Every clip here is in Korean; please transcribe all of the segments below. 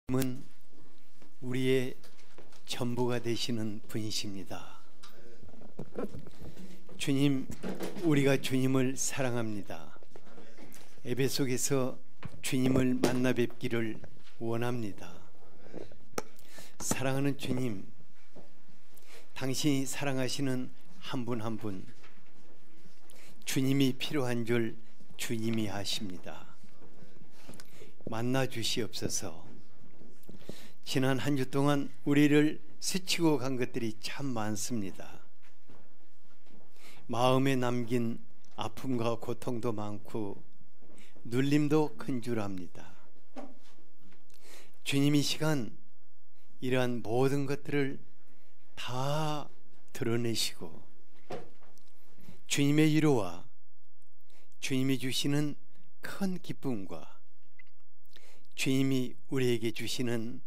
주님은 우리의 전부가 되시는 분이십니다. 주님, 우리가 주님을 사랑합니다. 에베소에서 주님을 만나 뵙기를 원합니다. 사랑하는 주님, 당신이 사랑하시는 한 분 한 분, 주님이 필요한 줄 주님이 아십니다. 만나 주시옵소서. 지난 한 주 동안 우리를 스치고 간 것들이 참 많습니다. 마음에 남긴 아픔과 고통도 많고 눌림도 큰 줄 압니다. 주님, 이 시간 이러한 모든 것들을 다 드러내시고 주님의 위로와 주님이 주시는 큰 기쁨과 주님이 우리에게 주시는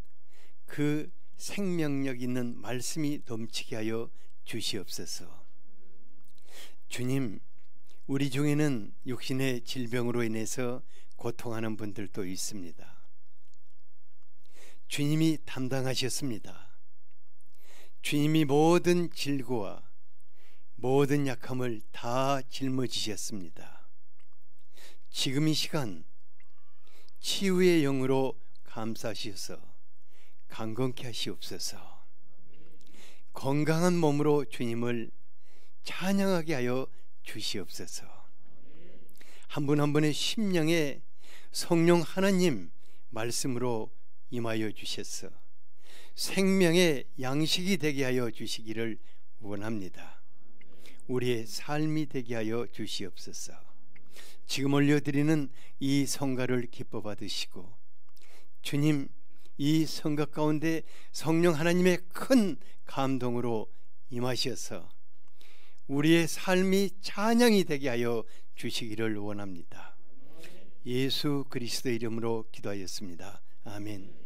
그 생명력 있는 말씀이 넘치게 하여 주시옵소서. 주님, 우리 중에는 육신의 질병으로 인해서 고통하는 분들도 있습니다. 주님이 담당하셨습니다. 주님이 모든 질고와 모든 약함을 다 짊어지셨습니다. 지금 이 시간 치유의 영으로 감싸시어서 강건케 하시옵소서. 건강한 몸으로 주님을 찬양하게 하여 주시옵소서. 한 분 한 분의 심령에 성령 하나님 말씀으로 임하여 주셔서 생명의 양식이 되게 하여 주시기를 원합니다. 우리의 삶이 되게 하여 주시옵소서. 지금 올려드리는 이 성가를 기뻐 받으시고 주님, 이 성가 가운데 성령 하나님의 큰 감동으로 임하셔서 우리의 삶이 찬양이 되게 하여 주시기를 원합니다. 예수 그리스도의 이름으로 기도하였습니다. 아멘.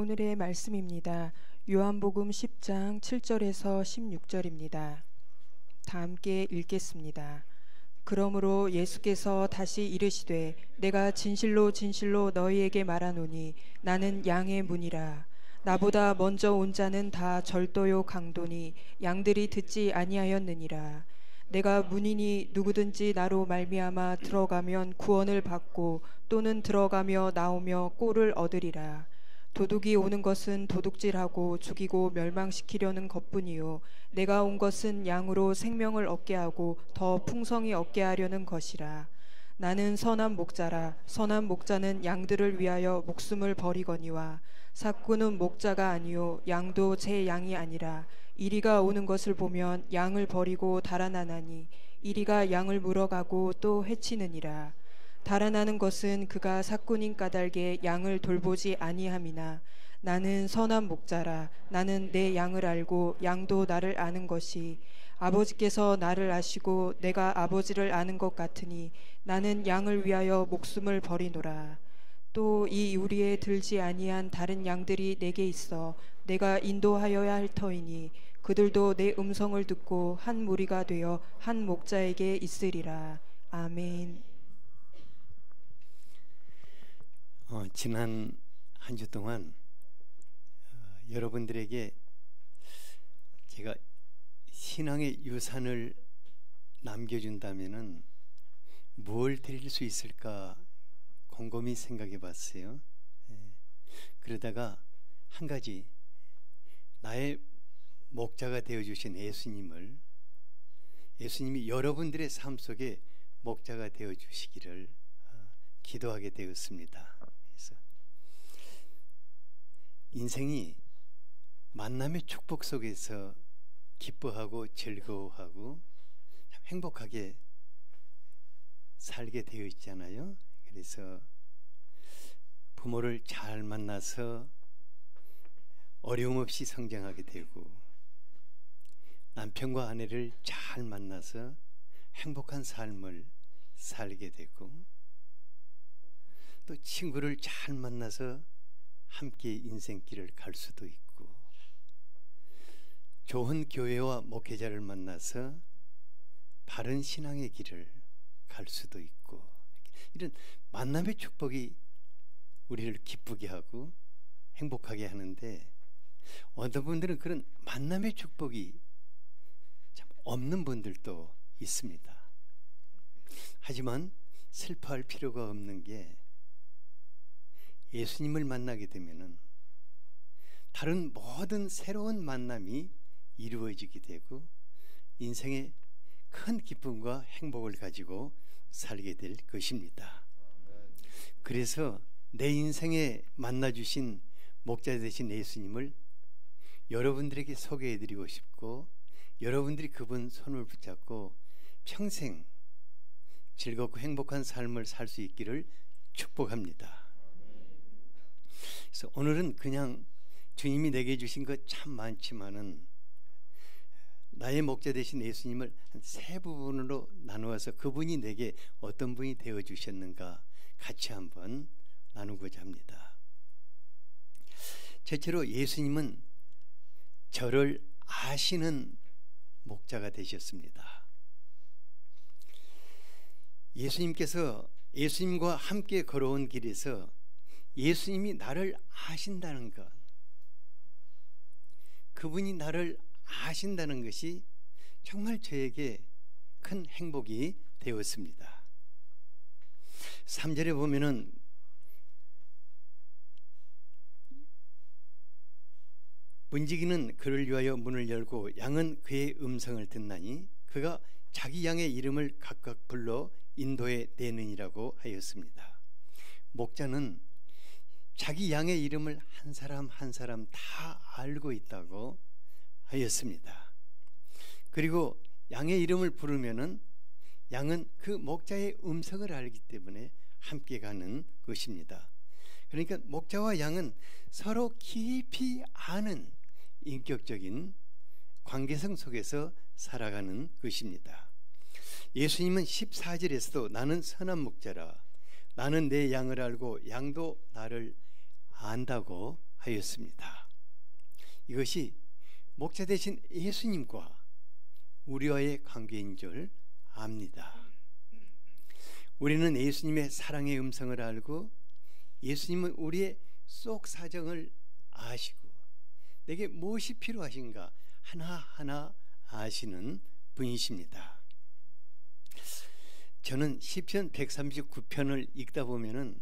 오늘의 말씀입니다. 요한복음 10장 7절에서 16절입니다. 다 함께 읽겠습니다. 그러므로 예수께서 다시 이르시되 내가 진실로 진실로 너희에게 말하노니 나는 양의 문이라. 나보다 먼저 온 자는 다 절도요 강도니 양들이 듣지 아니하였느니라. 내가 문이니 누구든지 나로 말미암아 들어가면 구원을 받고 또는 들어가며 나오며 꼴을 얻으리라. 도둑이 오는 것은 도둑질하고 죽이고 멸망시키려는 것뿐이요 내가 온 것은 양으로 생명을 얻게 하고 더 풍성히 얻게 하려는 것이라. 나는 선한 목자라. 선한 목자는 양들을 위하여 목숨을 버리거니와 삭구는 목자가 아니요 양도 제 양이 아니라 이리가 오는 것을 보면 양을 버리고 달아나나니 이리가 양을 물어가고 또 해치느니라. 달아나는 것은 그가 삭군인 까닭에 양을 돌보지 아니함이나 나는 선한 목자라. 나는 내 양을 알고 양도 나를 아는 것이 아버지께서 나를 아시고 내가 아버지를 아는 것 같으니 나는 양을 위하여 목숨을 버리노라. 또 이 우리에 들지 아니한 다른 양들이 내게 있어 내가 인도하여야 할 터이니 그들도 내 음성을 듣고 한 무리가 되어 한 목자에게 있으리라. 아멘. 지난 한 주 동안 여러분들에게 제가 신앙의 유산을 남겨준다면은 뭘 드릴 수 있을까 곰곰이 생각해 봤어요. 그러다가 한 가지, 나의 목자가 되어주신 예수님이 여러분들의 삶 속에 목자가 되어주시기를 기도하게 되었습니다. 그래서 인생이 만남의 축복 속에서 기뻐하고 즐거워하고 행복하게 살게 되어 있잖아요. 그래서 부모를 잘 만나서 어려움 없이 성장하게 되고, 남편과 아내를 잘 만나서 행복한 삶을 살게 되고, 또 친구를 잘 만나서 함께 인생길을 갈 수도 있고, 좋은 교회와 목회자를 만나서 바른 신앙의 길을 갈 수도 있고, 이런 만남의 축복이 우리를 기쁘게 하고 행복하게 하는데, 어떤 분들은 그런 만남의 축복이 참 없는 분들도 있습니다. 하지만 슬퍼할 필요가 없는 게, 예수님을 만나게 되면은 다른 모든 새로운 만남이 이루어지게 되고 인생의 큰 기쁨과 행복을 가지고 살게 될 것입니다. 그래서 내 인생에 만나주신 목자 되신 예수님을 여러분들에게 소개해드리고 싶고, 여러분들이 그분 손을 붙잡고 평생 즐겁고 행복한 삶을 살 수 있기를 축복합니다. 그래서 오늘은 그냥 주님이 내게 주신 것 참 많지만은 나의 목자 되신 예수님을 한 세 부분으로 나누어서 그분이 내게 어떤 분이 되어 주셨는가 같이 한번 나누고자 합니다. 첫째로, 예수님은 저를 아시는 목자가 되셨습니다. 예수님께서 예수님과 함께 걸어온 길에서 예수님이 나를 아신다는 것, 그분이 나를 아신다는 것이 정말 저에게 큰 행복이 되었습니다. 3절에 보면은 문지기는 그를 위하여 문을 열고 양은 그의 음성을 듣나니 그가 자기 양의 이름을 각각 불러 인도해 내느니라고 하였습니다. 목자는 자기 양의 이름을 한 사람 한 사람 다 알고 있다고 하였습니다. 그리고 양의 이름을 부르면은 양은 그 목자의 음성을 알기 때문에 함께 가는 것입니다. 그러니까 목자와 양은 서로 깊이 아는 인격적인 관계성 속에서 살아가는 것입니다. 예수님은 14절에서도 나는 선한 목자라, 나는 내 양을 알고 양도 나를 안다고 하였습니다. 이것이 목자 되신 예수님과 우리와의 관계인 줄 압니다. 우리는 예수님의 사랑의 음성을 알고 예수님은 우리의 속 사정을 아시고 내게 무엇이 필요하신가 하나하나 아시는 분이십니다. 저는 시편 139편을 읽다 보면은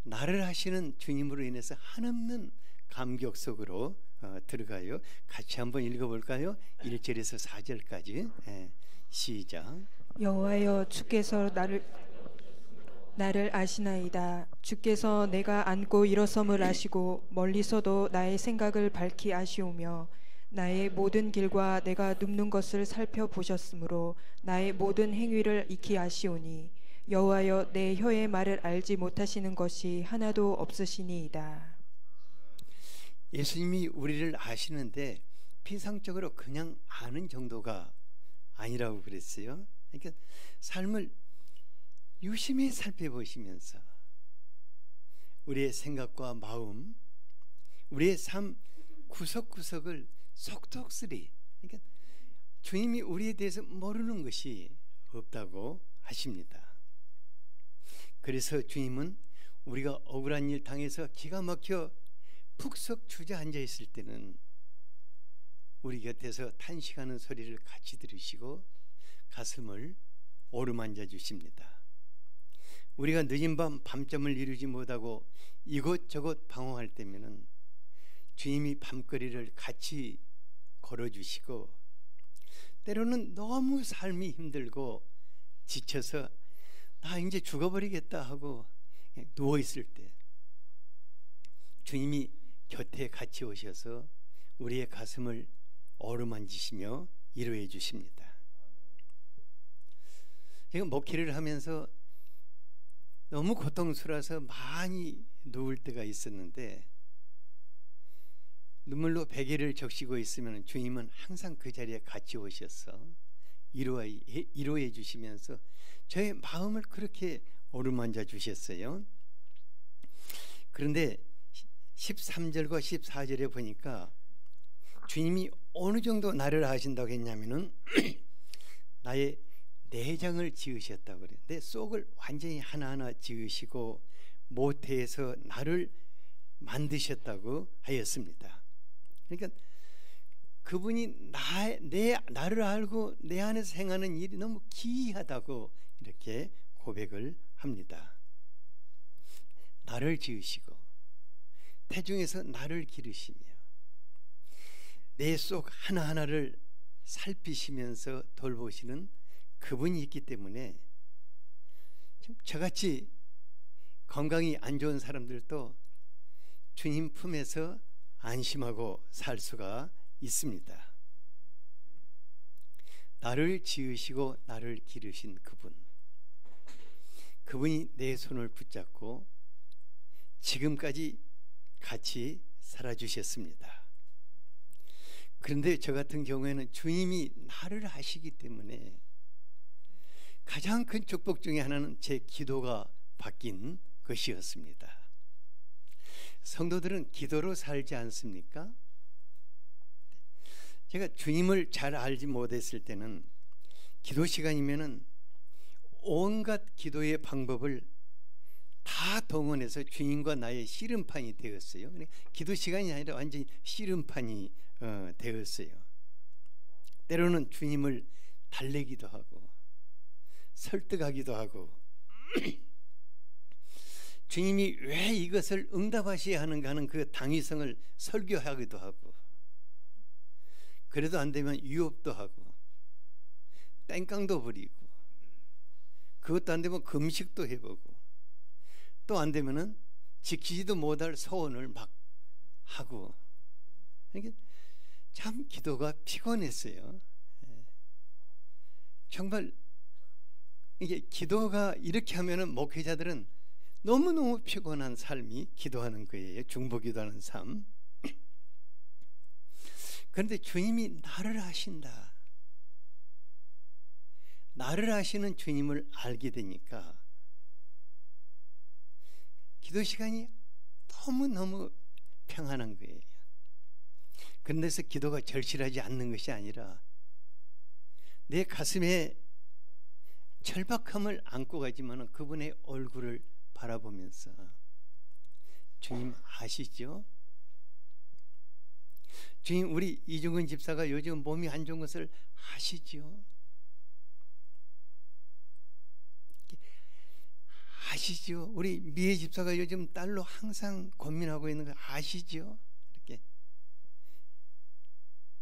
나를 하시는 주님으로 인해서 한없는 감격 속으로 들어가요. 같이 한번 읽어볼까요? 1절에서 4절까지. 시작. 여호와여, 주께서 나를 아시나이다. 주께서 내가 앉고 일어섬을 아시고 멀리서도 나의 생각을 밝히 아시오며 나의 모든 길과 내가 눕는 것을 살펴보셨으므로 나의 모든 행위를 익히 아시오니 여호와여, 내 혀의 말을 알지 못하시는 것이 하나도 없으시니이다. 예수님이 우리를 아시는데 피상적으로 그냥 아는 정도가 아니라고 그랬어요. 그러니까 삶을 유심히 살펴보시면서 우리의 생각과 마음, 우리의 삶 구석구석을 속독스리, 그러니까 주님이 우리에 대해서 모르는 것이 없다고 하십니다. 그래서 주님은 우리가 억울한 일 당해서 기가 막혀 푹석 주저앉아 있을 때는 우리 곁에서 탄식하는 소리를 같이 들으시고 가슴을 어루만져 주십니다. 우리가 늦은 밤잠을 이루지 못하고 이곳저곳 방황할 때면은 주님이 밤거리를 같이 걸어주시고, 때로는 너무 삶이 힘들고 지쳐서 나 이제 죽어버리겠다 하고 누워있을 때 주님이 곁에 같이 오셔서 우리의 가슴을 어루만지시며 위로해 주십니다. 제가 목회를 하면서 너무 고통스러워서 많이 누울 때가 있었는데 눈물로 베개를 적시고 있으면 주님은 항상 그 자리에 같이 오셔서 위로해 주시면서 저의 마음을 그렇게 어루만져 주셨어요. 그런데 13절과 14절에 보니까 주님이 어느 정도 나를 아신다고 했냐면은 나의 내장을 지으셨다고 그래요. 내 속을 완전히 하나하나 지으시고 모태에서 나를 만드셨다고 하였습니다. 그러니까 그분이 나를 알고 내 안에서 행하는 일이 너무 기이하다고 이렇게 고백을 합니다. 나를 지으시고 태중에서 나를 기르시며 내 속 하나하나를 살피시면서 돌보시는 그분이 있기 때문에 저같이 건강이 안 좋은 사람들도 주님 품에서 안심하고 살 수가 있습니다. 나를 지으시고 나를 기르신 그분이 내 손을 붙잡고 지금까지 같이 살아주셨습니다. 그런데 저 같은 경우에는 주님이 나를 아시기 때문에 가장 큰 축복 중에 하나는 제 기도가 바뀐 것이었습니다. 성도들은 기도로 살지 않습니까? 제가 주님을 잘 알지 못했을 때는 기도 시간이면은 온갖 기도의 방법을 다 동원해서 주님과 나의 씨름판이 되었어요. 기도 시간이 아니라 완전히 씨름판이 되었어요. 때로는 주님을 달래기도 하고 설득하기도 하고 주님이 왜 이것을 응답하셔야 하는가 하는 그 당위성을 설교하기도 하고, 그래도 안 되면 유업도 하고 땡깡도 부리고, 그것도 안 되면 금식도 해보고, 또 안 되면은 지키지도 못할 소원을 막 하고. 그러니까 참 기도가 피곤했어요. 정말 이게 기도가 이렇게 하면은 목회자들은 너무너무 피곤한 삶이 기도하는 거예요. 중보기도하는 삶. 그런데 주님이 나를 아신다. 나를 아시는 주님을 알게 되니까 기도 시간이 너무너무 평안한 거예요. 그런데서 기도가 절실하지 않는 것이 아니라 내 가슴에 절박함을 안고 가지만 그분의 얼굴을 바라보면서 주님 아시죠? 주님, 우리 이중근 집사가 요즘 몸이 안 좋은 것을 아시죠? 아시죠? 우리 미애 집사가 요즘 딸로 항상 고민하고 있는 거 아시죠? 이렇게.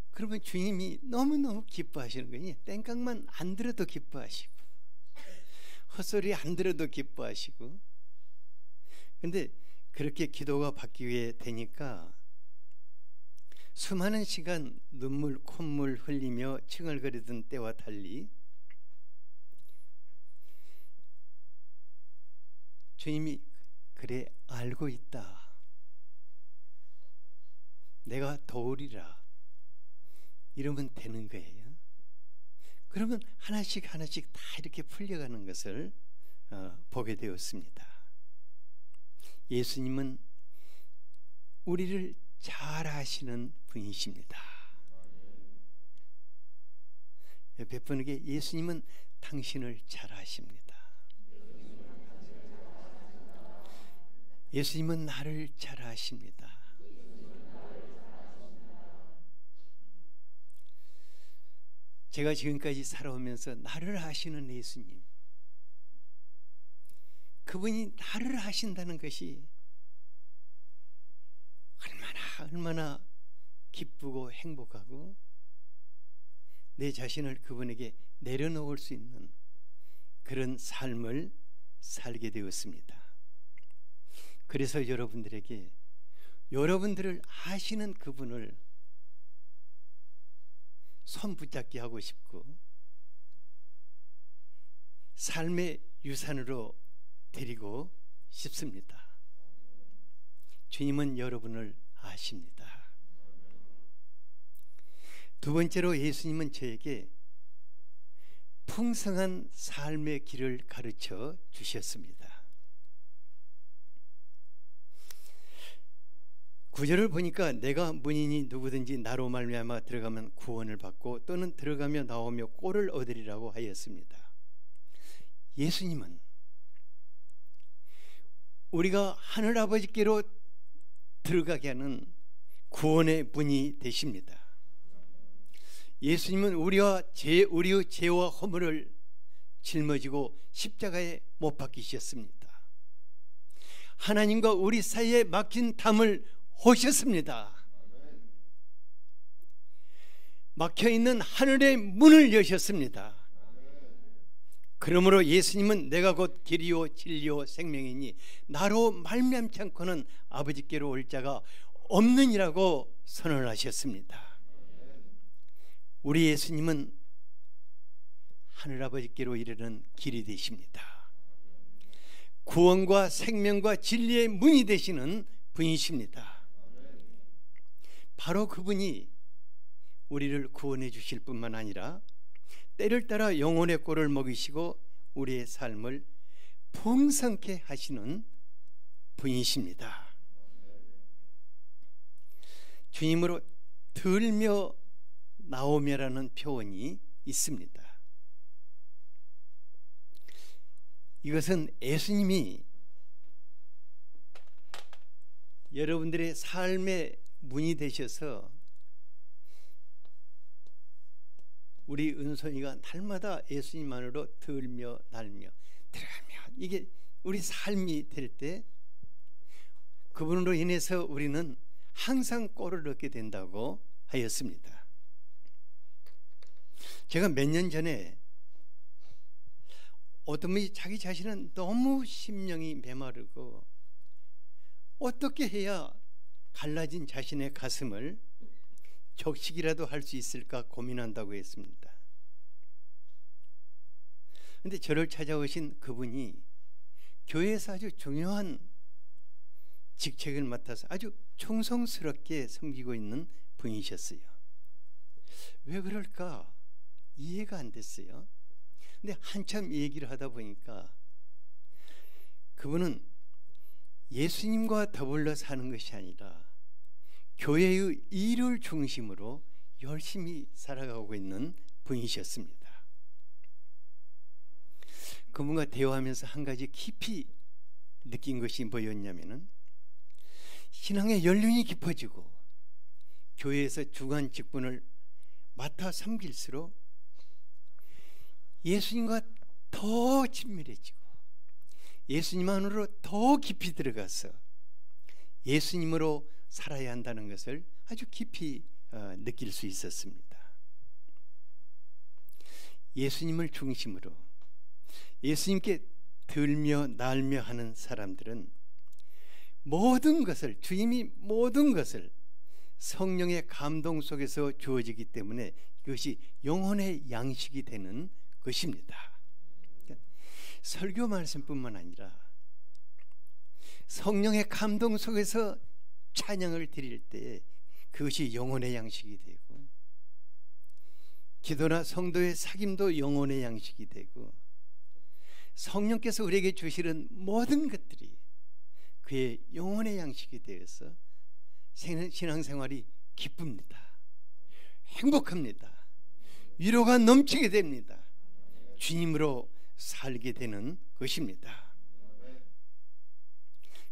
그러면 주님이 너무너무 기뻐하시는 거예요. 땡깡만 안 들어도 기뻐하시고 헛소리 안 들어도 기뻐하시고. 근데 그렇게 기도가 받기 되니까 수많은 시간 눈물 콧물 흘리며 칭얼거리던 때와 달리 주님이 그래 알고 있다, 내가 도우리라 이러면 되는 거예요. 그러면 하나씩 하나씩 다 이렇게 풀려가는 것을 보게 되었습니다. 예수님은 우리를 잘 아시는 분이십니다. 옆에 분에게 예수님은 당신을 잘 아십니다. 예수님은 나를 잘 아십니다. 제가 지금까지 살아오면서 나를 아시는 예수님, 그분이 나를 아신다는 것이 얼마나 기쁘고 행복하고 내 자신을 그분에게 내려놓을 수 있는 그런 삶을 살게 되었습니다. 그래서 여러분들에게 여러분들을 아시는 그분을 손 붙잡게 하고 싶고 삶의 유산으로 드리고 싶습니다. 주님은 여러분을 아십니다. 두 번째로 예수님은 저에게 풍성한 삶의 길을 가르쳐 주셨습니다. 9절을 보니까 내가 문이니 누구든지 나로 말미암아 들어가면 구원을 받고 또는 들어가며 나오며 꼴을 얻으리라고 하였습니다. 예수님은 우리가 하늘아버지께로 들어가게 하는 구원의 문이 되십니다. 예수님은 우리의 죄와 허물을 짊어지고 십자가에 못 박히셨습니다. 하나님과 우리 사이에 막힌 담을 오셨습니다. 막혀있는 하늘의 문을 여셨습니다. 그러므로 예수님은 내가 곧 길이요 진리요 생명이니 나로 말미암지 않고는 아버지께로 올 자가 없느니라고 선언하셨습니다. 우리 예수님은 하늘아버지께로 이르는 길이 되십니다. 구원과 생명과 진리의 문이 되시는 분이십니다. 바로 그분이 우리를 구원해 주실 뿐만 아니라 때를 따라 영혼의 꼴을 먹이시고 우리의 삶을 풍성케 하시는 분이십니다. 주님으로 들며 나오며라는 표현이 있습니다. 이것은 예수님이 여러분들의 삶의 문이 되셔서 우리 은손이가 날마다 예수님 안으로 들며 날며 들어가며 이게 우리 삶이 될 때 그분으로 인해서 우리는 항상 꼴을 얻게 된다고 하였습니다. 제가 몇 년 전에 어떤 분이 자기 자신은 너무 심령이 메마르고 어떻게 해야 갈라진 자신의 가슴을 적식이라도 할 수 있을까 고민한다고 했습니다. 그런데 저를 찾아오신 그분이 교회에서 아주 중요한 직책을 맡아서 아주 충성스럽게 섬기고 있는 분이셨어요. 왜 그럴까 이해가 안 됐어요. 근데 한참 얘기를 하다 보니까 그분은 예수님과 더불어 사는 것이 아니라 교회의 일을 중심으로 열심히 살아가고 있는 분이셨습니다. 그분과 대화하면서 한 가지 깊이 느낀 것이 뭐였냐면은, 신앙의 연륜이 깊어지고 교회에서 중간 직분을 맡아 섬길수록 예수님과 더 친밀해지고 예수님 안으로 더 깊이 들어가서 예수님으로 살아야 한다는 것을 아주 깊이 느낄 수 있었습니다. 예수님을 중심으로 예수님께 들며 날며 하는 사람들은 모든 것을, 주님이 모든 것을 성령의 감동 속에서 주어지기 때문에 이것이 영혼의 양식이 되는 것입니다. 설교 말씀뿐만 아니라 성령의 감동 속에서 찬양을 드릴 때 그것이 영혼의 양식이 되고, 기도나 성도의 사귐도 영혼의 양식이 되고, 성령께서 우리에게 주시는 모든 것들이 그의 영혼의 양식이 되어서 신앙생활이 기쁩니다. 행복합니다. 위로가 넘치게 됩니다. 주님으로 살게 되는 것입니다.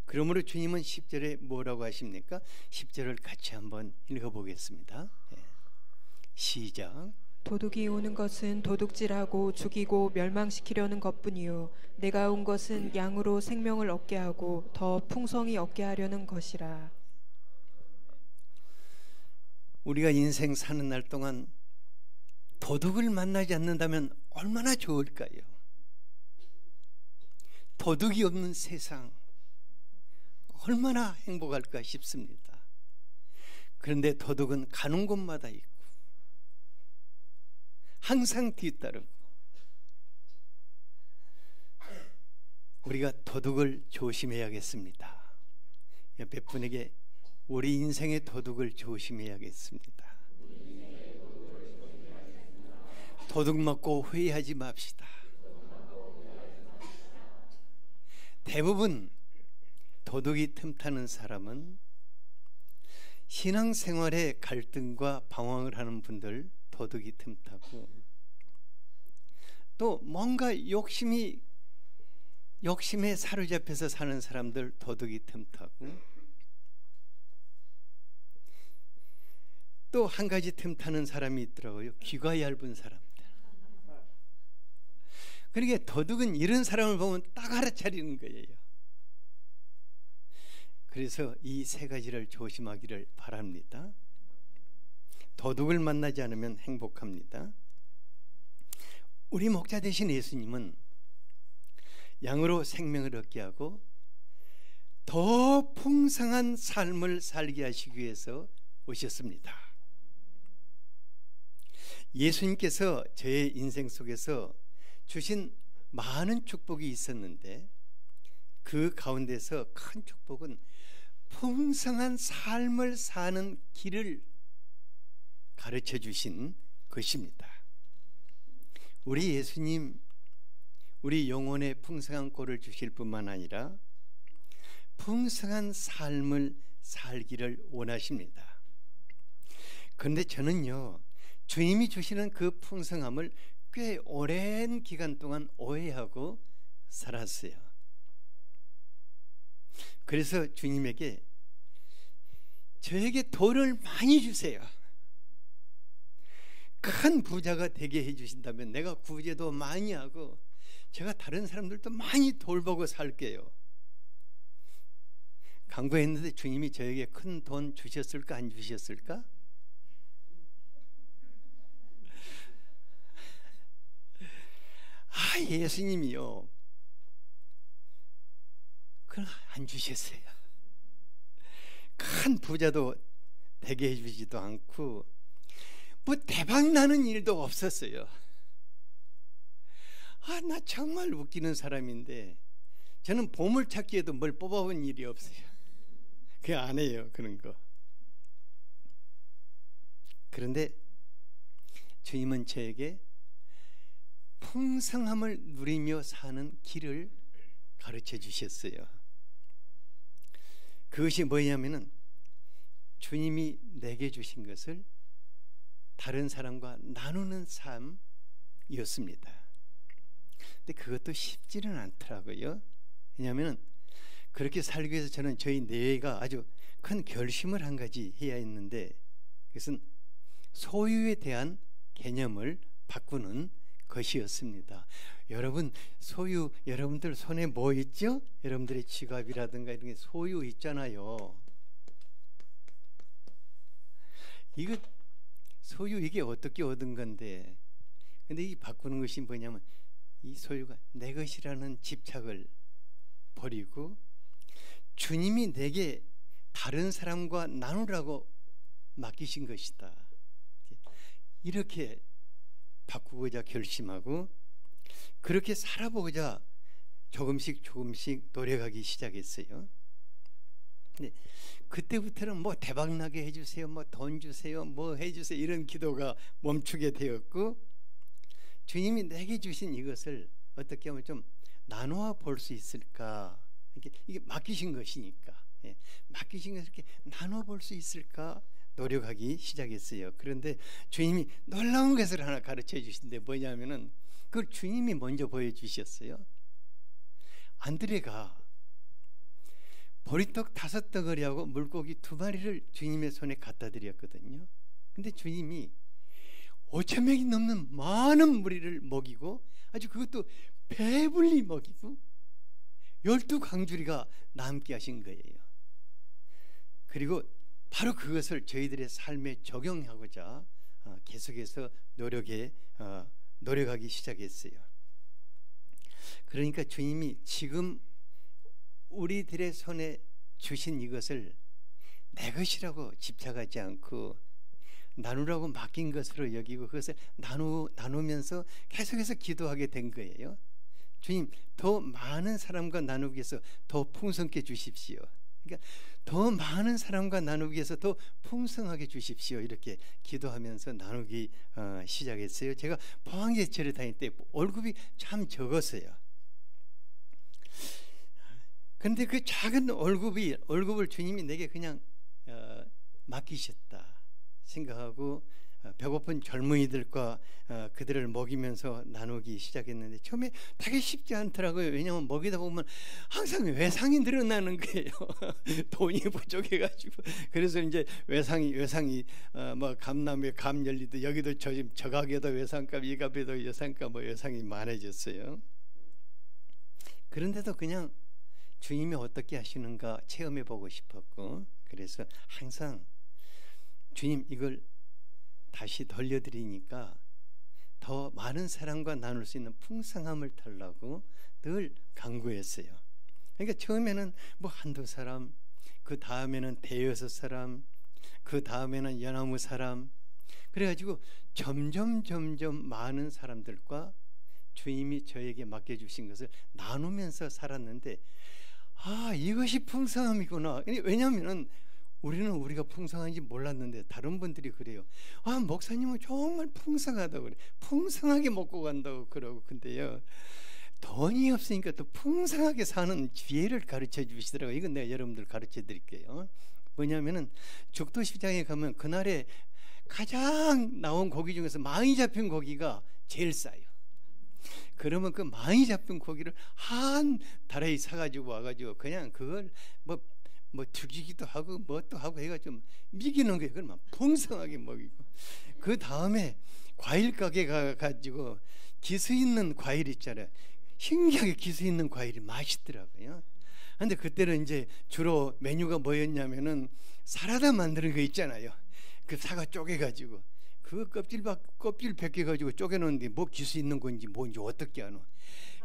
그러므로 주님은 10절에 뭐라고 하십니까? 10절을 같이 한번 읽어보겠습니다. 시작. 도둑이 오는 것은 도둑질하고 죽이고 멸망시키려는 것뿐이요 내가 온 것은 양으로 생명을 얻게 하고 더 풍성히 얻게 하려는 것이라. 우리가 인생 사는 날 동안 도둑을 만나지 않는다면 얼마나 좋을까요? 도둑이 없는 세상 얼마나 행복할까 싶습니다. 그런데 도둑은 가는 곳마다 있고 항상 뒤따르고, 우리가 도둑을 조심해야겠습니다. 옆에 분에게 우리 인생의 도둑을 조심해야겠습니다. 도둑 맞고 회의하지 맙시다. 대부분 도둑이 틈타는 사람은 신앙생활에 갈등과 방황을 하는 분들 도둑이 틈타고, 또 뭔가 욕심에 사로잡혀서 사는 사람들 도둑이 틈타고, 또 한 가지 틈타는 사람이 있더라고요. 귀가 얇은 사람들. 그러니까 도둑은 이런 사람을 보면 딱 알아차리는 거예요. 그래서 이 세 가지를 조심하기를 바랍니다. 도둑을 만나지 않으면 행복합니다. 우리 목자 되신 예수님은 양으로 생명을 얻게 하고 더 풍성한 삶을 살게 하시기 위해서 오셨습니다. 예수님께서 저의 인생 속에서 주신 많은 축복이 있었는데, 그 가운데서 큰 축복은 풍성한 삶을 사는 길을 가르쳐 주신 것입니다. 우리 예수님, 우리 영혼에 풍성한 꼴을 주실 뿐만 아니라 풍성한 삶을 살기를 원하십니다. 그런데 저는요, 주님이 주시는 그 풍성함을 꽤 오랜 기간 동안 오해하고 살았어요. 그래서 주님에게 저에게 돈을 많이 주세요. 큰 부자가 되게 해주신다면 내가 구제도 많이 하고 제가 다른 사람들도 많이 돌보고 살게요. 간구했는데 주님이 저에게 큰 돈 주셨을까 안 주셨을까? 예수님이요, 그건 안 주셨어요. 큰 부자도 되게 해주지도 않고 뭐 대박 나는 일도 없었어요. 나 정말 웃기는 사람인데 저는 보물찾기에도 뭘 뽑아본 일이 없어요. 그게 안 해요, 그런 거. 그런데 주님은 저에게 풍성함을 누리며 사는 길을 가르쳐 주셨어요. 그것이 뭐냐면은 주님이 내게 주신 것을 다른 사람과 나누는 삶이었습니다. 근데 그것도 쉽지는 않더라고요. 왜냐하면 그렇게 살기 위해서 저는 저희 내외가 아주 큰 결심을 한 가지 해야 했는데, 그것은 소유에 대한 개념을 바꾸는 것이었습니다. 여러분, 소유, 여러분들 손에 뭐 있죠? 여러분들의 지갑이라든가 이런 게 소유 있잖아요. 이거 소유, 이게 어떻게 얻은 건데, 근데 이 바꾸는 것이 뭐냐면 이 소유가 내 것이라는 집착을 버리고 주님이 내게 다른 사람과 나누라고 맡기신 것이다. 이렇게 바꾸고자 결심하고 그렇게 살아보고자 조금씩 노력하기 시작했어요. 근데 그때부터는 뭐 대박나게 해주세요, 뭐 돈 주세요, 뭐 해주세요, 이런 기도가 멈추게 되었고, 주님이 내게 주신 이것을 어떻게 하면 좀 나누어 볼 수 있을까, 이게 맡기신 것이니까, 맡기신 것을 이렇게 나눠 볼 수 있을까 노력하기 시작했어요. 그런데 주님이 놀라운 것을 하나 가르쳐 주신데 뭐냐면은 그걸 주님이 먼저 보여주셨어요. 안드레가 보리떡 5덩어리하고 물고기 2마리를 주님의 손에 갖다 드렸거든요. 근데 주님이 5,000명이 넘는 많은 무리를 먹이고, 아주 그것도 배불리 먹이고 12광주리가 남게 하신 거예요. 그리고 바로 그것을 저희들의 삶에 적용하고자 계속해서 노력하기 시작했어요. 그러니까 주님이 지금 우리들의 손에 주신 이것을 내 것이라고 집착하지 않고 나누라고 맡긴 것으로 여기고 그것을 나누면서 계속해서 기도하게 된 거예요. 주님, 더 많은 사람과 나누기 위해서 더 풍성케 주십시오. 그러니까 더 많은 사람과 나누기 위해서 더 풍성하게 주십시오. 이렇게 기도하면서 나누기 시작했어요. 제가 포항제철에 다닐 때 월급이 참 적었어요. 근데 그 작은 월급을 주님이 내게 그냥 맡기셨다 생각하고 배고픈 젊은이들과 그들을 먹이면서 나누기 시작했는데 처음에 되게 쉽지 않더라고요. 왜냐하면 먹이다 보면 항상 외상이 늘어나는 거예요. 돈이 부족해가지고. 그래서 이제 외상이 뭐 감나무에 감 열리듯 여기도 저 가게도 외상값, 이 가게도 외상값, 뭐 외상이 많아졌어요. 그런데도 그냥 주님이 어떻게 하시는가 체험해 보고 싶었고, 그래서 항상 주님, 이걸 다시 돌려드리니까 더 많은 사람과 나눌 수 있는 풍성함을 달라고 늘 간구했어요. 그러니까 처음에는 뭐 한두 사람, 그 다음에는 대여섯 사람, 그 다음에는 연나무 사람, 그래가지고 점점 많은 사람들과 주님이 저에게 맡겨주신 것을 나누면서 살았는데, 이것이 풍성함이구나. 왜냐하면 우리는 우리가 풍성한지 몰랐는데 다른 분들이 그래요. 목사님은 정말 풍성하다고 그래. 풍성하게 먹고 간다고 그러고. 근데요, 돈이 없으니까 또 풍성하게 사는 지혜를 가르쳐 주시더라고요. 이건 내가 여러분들 가르쳐 드릴게요. 뭐냐면은 죽도시장에 가면 그날에 가장 나온 고기 중에서 많이 잡힌 고기가 제일 싸요. 그러면 그 많이 잡힌 고기를 한 다라이 사가지고 와가지고 그냥 그걸 뭐 죽이기도 하고 뭣도 하고 해가지고 미기는 거예요. 그러면 풍성하게 먹이고, 그 다음에 과일 가게 가가지고 기스 있는 과일 있잖아요. 신기하게 기스 있는 과일이 맛있더라고요. 근데 그때는 이제 주로 메뉴가 뭐였냐면은 사라다 만드는 거 있잖아요. 그 사과 쪼개가지고 그 껍질 벗겨가지고 쪼개놓는데 뭐 기스 있는 건지 뭔지 어떻게 아노.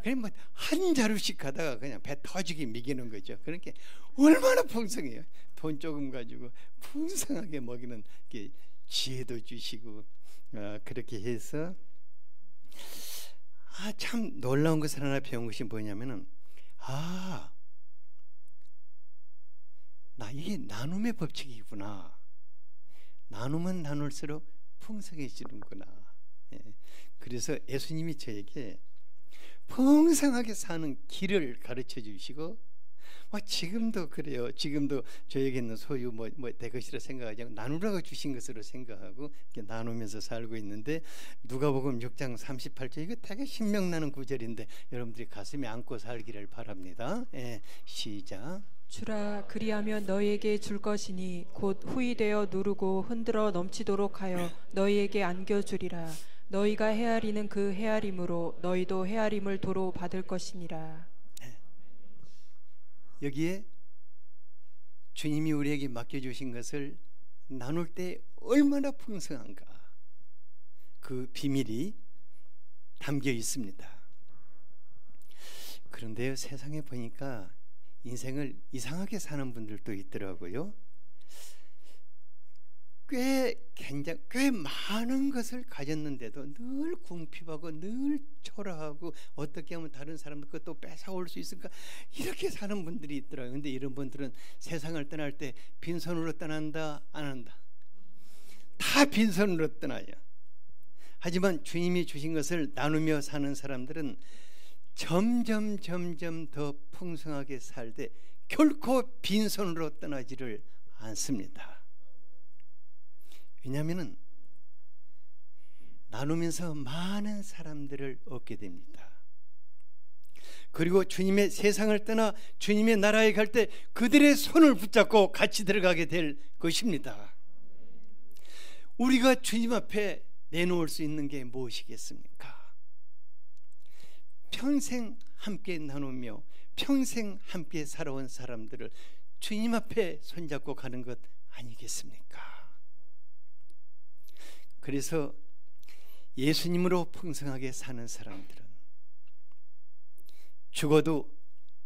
그냥 뭐 한 자루씩 가다가 그냥 배 터지게 미기는 거죠. 그러니까 얼마나 풍성해요. 돈 조금 가지고 풍성하게 먹이는 게 지혜도 주시고, 그렇게 해서 참 놀라운 것을 하나 배운 것이 뭐냐면은 이게 나눔의 법칙이구나. 나누면 나눌수록 풍성해지는구나. 그래서 예수님이 저에게 풍성하게 사는 길을 가르쳐 주시고 지금도 그래요. 지금도 저에게는 소유 내 것이라 생각하지 않고 나누라고 주신 것으로 생각하고 이렇게 나누면서 살고 있는데, 누가복음 6장 38절, 이거 되게 신명나는 구절인데 여러분들이 가슴에 안고 살기를 바랍니다. 시작. 주라, 그리하면 너희에게 줄 것이니 곧 후히 되어 누르고 흔들어 넘치도록 하여 너희에게 안겨주리라. 너희가 헤아리는 그 헤아림으로 너희도 헤아림을 도로 받을 것이니라. 여기에 주님이 우리에게 맡겨주신 것을 나눌 때 얼마나 풍성한가, 그 비밀이 담겨 있습니다. 그런데요, 세상에 보니까 인생을 이상하게 사는 분들도 있더라고요. 꽤 많은 것을 가졌는데도 늘 궁핍하고 늘 초라하고, 어떻게 하면 다른 사람들 것도 뺏어올 수 있을까, 이렇게 사는 분들이 있더라고요. 근데 이런 분들은 세상을 떠날 때 빈손으로 떠난다, 안 한다? 다 빈손으로 떠나요. 하지만 주님이 주신 것을 나누며 사는 사람들은 점점 더 풍성하게 살되 결코 빈손으로 떠나지를 않습니다. 왜냐하면 나누면서 많은 사람들을 얻게 됩니다. 그리고 주님의 세상을 떠나 주님의 나라에 갈 때 그들의 손을 붙잡고 같이 들어가게 될 것입니다. 우리가 주님 앞에 내놓을 수 있는 게 무엇이겠습니까? 평생 함께 나누며 평생 함께 살아온 사람들을 주님 앞에 손잡고 가는 것 아니겠습니까? 그래서 예수님으로 풍성하게 사는 사람들은 죽어도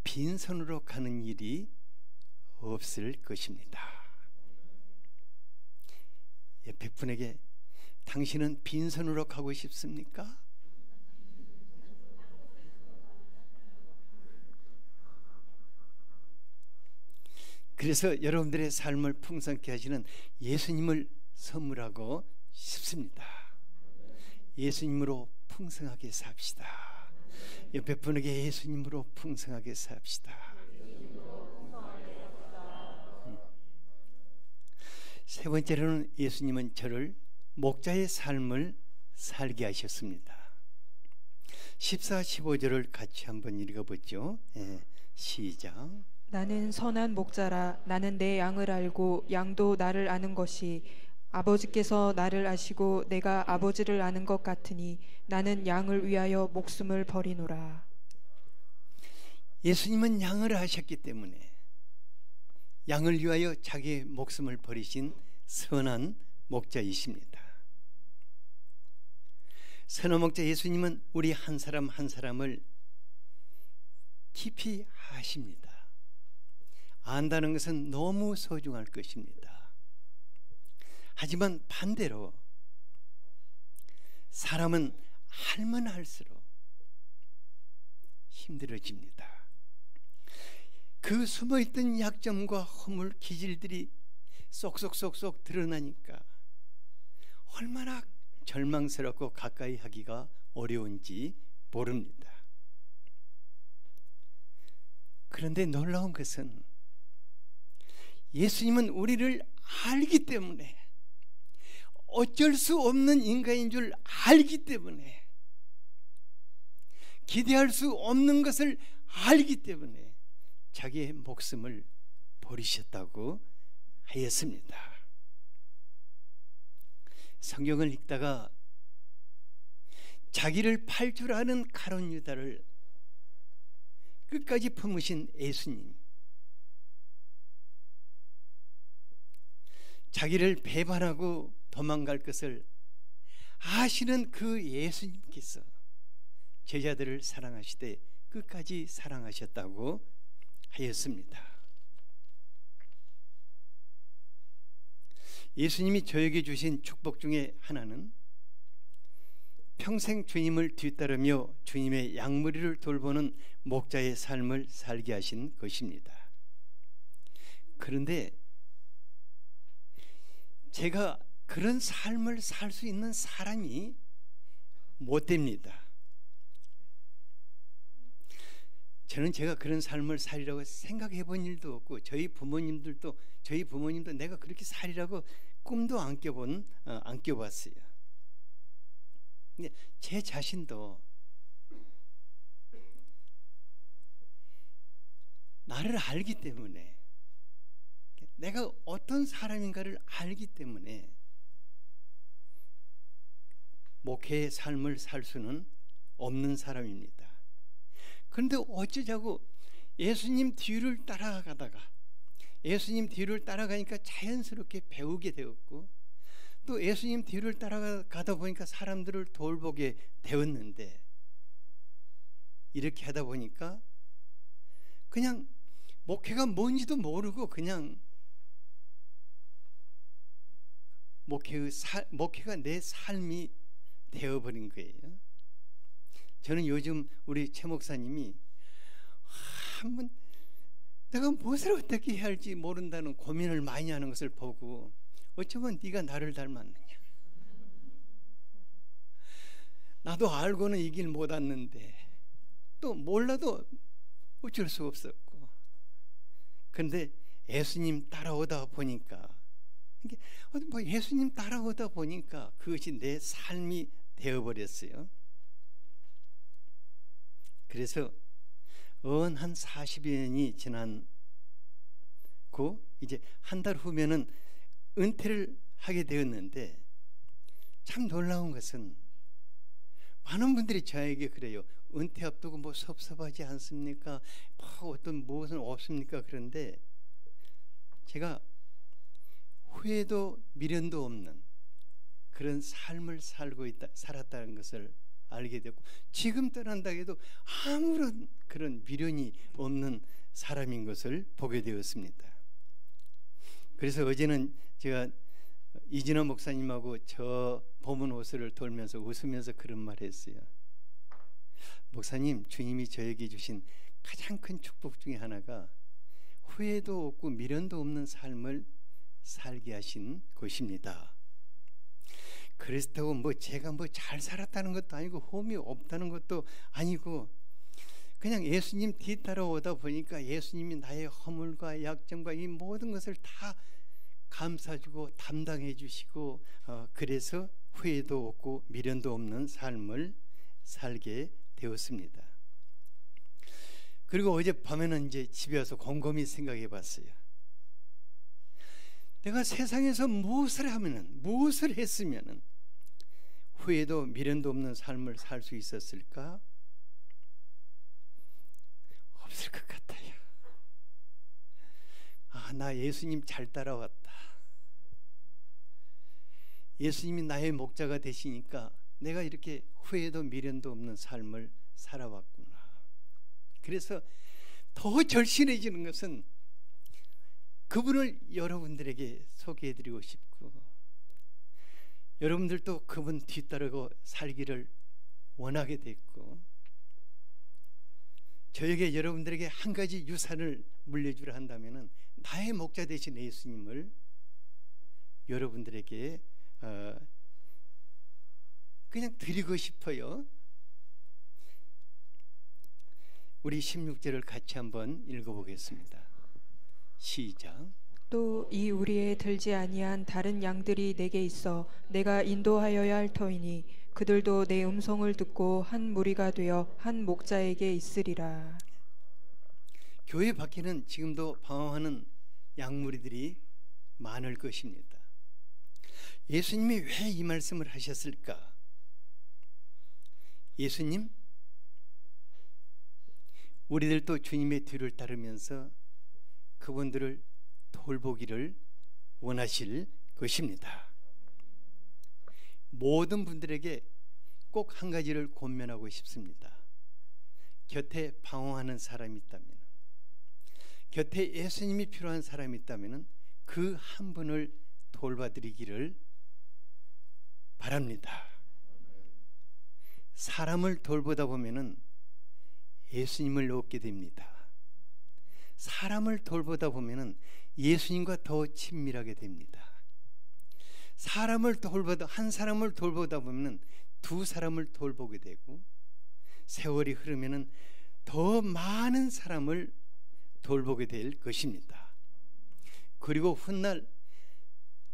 빈손으로 가는 일이 없을 것입니다. 옆에 분에게 당신은 빈손으로 가고 싶습니까? 그래서 여러분들의 삶을 풍성케 하시는 예수님을 선물하고 싶습니다. 예수님으로 풍성하게 삽시다. 옆에 분에게 예수님으로 풍성하게 삽시다. 세 번째로는 예수님은 저를 목자의 삶을 살게 하셨습니다. 14, 15절을 같이 한번 읽어보죠. 시작. 나는 선한 목자라. 나는 내 양을 알고 양도 나를 아는 것이, 아버지께서 나를 아시고 내가 아버지를 아는 것 같으니 나는 양을 위하여 목숨을 버리노라. 예수님은 양을 아셨기 때문에 양을 위하여 자기의 목숨을 버리신 선한 목자이십니다. 선한 목자 예수님은 우리 한 사람 한 사람을 깊이 아십니다. 안다는 것은 너무 소중할 것입니다. 하지만 반대로 사람은 알면 할수록 힘들어집니다. 그 숨어있던 약점과 허물, 기질들이 쏙쏙 드러나니까 얼마나 절망스럽고 가까이 하기가 어려운지 모릅니다. 그런데 놀라운 것은 예수님은 우리를 알기 때문에, 어쩔 수 없는 인간인 줄 알기 때문에, 기대할 수 없는 것을 알기 때문에 자기의 목숨을 버리셨다고 하였습니다. 성경을 읽다가 자기를 팔 줄 아는 가룟 유다를 끝까지 품으신 예수님, 자기를 배반하고 도망갈 것을 아시는 그 예수님께서 제자들을 사랑하시되 끝까지 사랑하셨다고 하였습니다. 예수님이 저에게 주신 축복 중에 하나는 평생 주님을 뒤따르며 주님의 양무리를 돌보는 목자의 삶을 살게 하신 것입니다. 그런데 제가 그런 삶을 살 수 있는 사람이 못 됩니다. 저는 제가 그런 삶을 살리라고 생각해 본 일도 없고 저희 부모님도 내가 그렇게 살리라고 꿈도 안 껴봤어요. 근데 제 자신도 나를 알기 때문에, 내가 어떤 사람인가를 알기 때문에 목회의 삶을 살 수는 없는 사람입니다. 그런데 어쩌자고 예수님 뒤를 따라가니까 자연스럽게 배우게 되었고, 또 예수님 뒤를 따라가다 보니까 사람들을 돌보게 되었는데, 이렇게 하다 보니까 그냥 목회가 뭔지도 모르고 그냥 목회가 내 삶이 되어버린 거예요. 저는 요즘 우리 최 목사님이 한번 내가 무엇을 어떻게 해야 할지 모른다는 고민을 많이 하는 것을 보고, 어쩌면 네가 나를 닮았느냐, 나도 알고는 이 길 못 왔는데 또 몰라도 어쩔 수 없었고, 그런데 예수님 따라오다 보니까 그것이 내 삶이 되어버렸어요. 그래서 한 40여 년이 지난 고 이제 한 달 후면은 은퇴를 하게 되었는데, 참 놀라운 것은 많은 분들이 저에게 그래요. 은퇴 앞두고 뭐 섭섭하지 않습니까? 무엇은 없습니까? 그런데 제가 후회도 미련도 없는 그런 삶을 살았다는 것을 알게 됐고, 지금 떠난다 해도 아무런 그런 미련이 없는 사람인 것을 보게 되었습니다. 그래서 어제는 제가 이진호 목사님하고 저 보문 호수를 돌면서 웃으면서 그런 말을 했어요. 목사님, 주님이 저에게 주신 가장 큰 축복 중에 하나가 후회도 없고 미련도 없는 삶을 살게 하신 것입니다. 그렇다고 제가 잘 살았다는 것도 아니고 홈이 없다는 것도 아니고, 그냥 예수님 뒤따라오다 보니까 예수님이 나의 허물과 약점과 이 모든 것을 다 감싸주고 담당해 주시고, 그래서 후회도 없고 미련도 없는 삶을 살게 되었습니다. 그리고 어젯밤에는 이제 집에 와서 곰곰이 생각해 봤어요. 내가 세상에서 무엇을 했으면은 후회도 미련도 없는 삶을 살 수 있었을까? 없을 것 같아요. 나 예수님 잘 따라왔다. 예수님이 나의 목자가 되시니까 내가 이렇게 후회도 미련도 없는 삶을 살아왔구나. 그래서 더 절실해지는 것은 그분을 여러분들에게 소개해드리고 싶고, 여러분들도 그분 뒤따르고 살기를 원하게 됐고, 저에게 여러분들에게 한 가지 유산을 물려주려 한다면 나의 목자 되신 예수님을 여러분들에게 그냥 드리고 싶어요. 우리 16절을 같이 한번 읽어보겠습니다. 시작. 또 이 우리에 들지 아니한 다른 양들이 내게 있어 내가 인도하여야 할 터이니 그들도 내 음성을 듣고 한 무리가 되어 한 목자에게 있으리라. 교회 밖에는 지금도 방황하는 양무리들이 많을 것입니다. 예수님이 왜 이 말씀을 하셨을까? 예수님, 우리들도 주님의 뒤를 따르면서 그분들을 돌보기를 원하실 것입니다. 모든 분들에게 꼭 한 가지를 권면하고 싶습니다. 곁에 방황하는 사람이 있다면, 곁에 예수님이 필요한 사람이 있다면 그 한 분을 돌봐드리기를 바랍니다. 사람을 돌보다 보면은 예수님을 얻게 됩니다. 사람을 돌보다 보면은 예수님과 더 친밀하게 됩니다. 한 사람을 돌보다 보면은 두 사람을 돌보게 되고, 세월이 흐르면은 더 많은 사람을 돌보게 될 것입니다. 그리고 훗날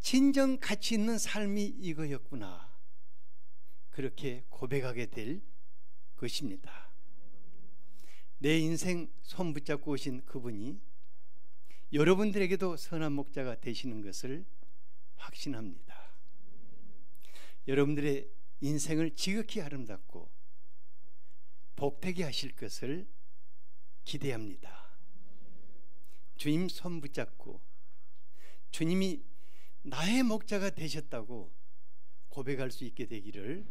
진정 가치 있는 삶이 이거였구나, 그렇게 고백하게 될 것입니다. 내 인생 손 붙잡고 오신 그분이 여러분들에게도 선한 목자가 되시는 것을 확신합니다. 여러분들의 인생을 지극히 아름답고 복되게 하실 것을 기대합니다. 주님 손 붙잡고 주님이 나의 목자가 되셨다고 고백할 수 있게 되기를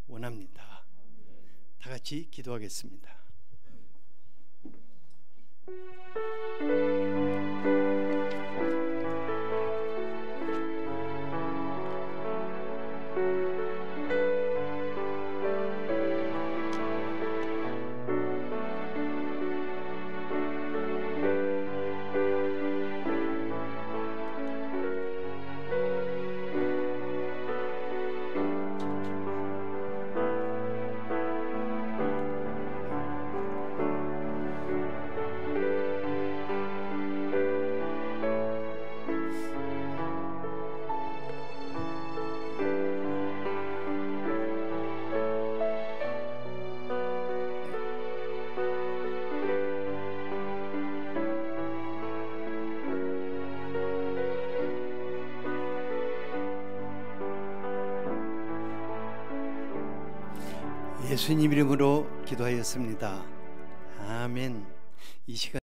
원합니다. 다 같이 기도하겠습니다. 예수님 이름으로 기도하였습니다. 아멘. 이 시간